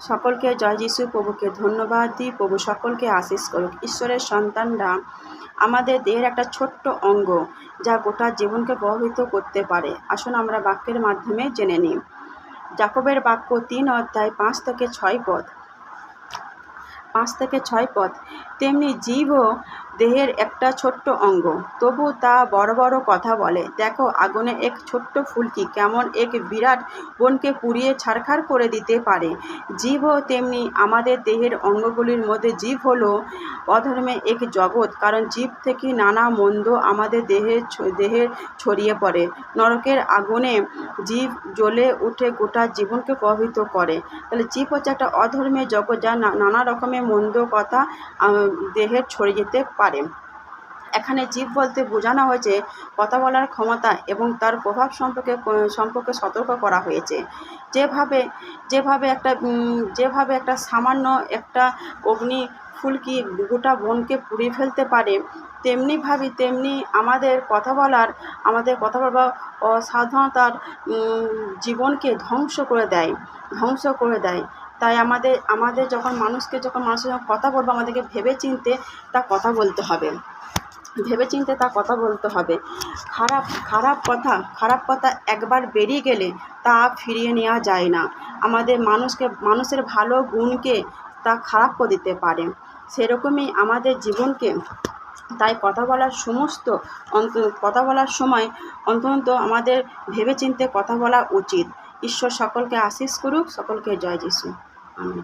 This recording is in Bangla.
সকলকে জয় যিশু। প্রভুকে ধন্যবাদ দিই। প্রভু সকলকে আশীষ করুক। ঈশ্বরের সন্তানরা আমাদের দেহের একটা ছোট্ট অঙ্গ, যা গোটা জীবনকে প্রভাবিত করতে পারে। আসুন আমরা বাক্যের মাধ্যমে জেনে নিই। যাকবের বাক্য 3 অধ্যায় 5 থেকে 6 পদ। তেমনি জীবও দেহের একটা ছোট্ট অঙ্গ, তবু তা বড় বড় কথা বলে। দেখো, আগুনে এক ছোট্ট ফুলকি কেমন এক বিরাট বনকে পুড়িয়ে ছারখার করে দিতে পারে। জীবও তেমনি আমাদের দেহের অঙ্গগুলির মধ্যে জীব হলো অধর্মে এক জগৎ, কারণ জীব থেকে নানা মন্দ আমাদের দেহে ছড়িয়ে পড়ে। নরকের আগুনে জীব জ্বলে উঠে গোটা জীবনকে প্রভাবিত করে। তাহলে জীব হচ্ছে একটা অধর্মের জগৎ, যা নানা রকমের মন্দ কথা দেহে ছড়িয়ে যেতে পারে। এখানে জীব বলতে বোঝানো হয়েছে কথা বলার ক্ষমতা এবং তার প্রভাব সম্পর্কে সতর্ক করা হয়েছে। যেভাবে একটা সামান্য একটা অগ্নি ফুলকি গোটা বনকে পুড়িয়ে ফেলতে পারে, তেমনি আমাদের কথা বলার অসাবধানতার জীবনকে ধ্বংস করে দেয়। তাই আমাদের যখন মানুষের সঙ্গে কথা বলবো, আমাদেরকে ভেবে চিন্তে তা কথা বলতে হবে। খারাপ কথা একবার বেরিয়ে গেলে তা ফিরিয়ে নেওয়া যায় না। মানুষের ভালো গুণকে তা খারাপ করে দিতে পারে। সেরকমই আমাদের জীবনকে। তাই কথা বলার সময় অন্তত আমাদের ভেবেচিন্তে কথা বলা উচিত। ঈশ্বর সকলকে আশীষ করুক। সকলকে জয় যিশু। আমিন।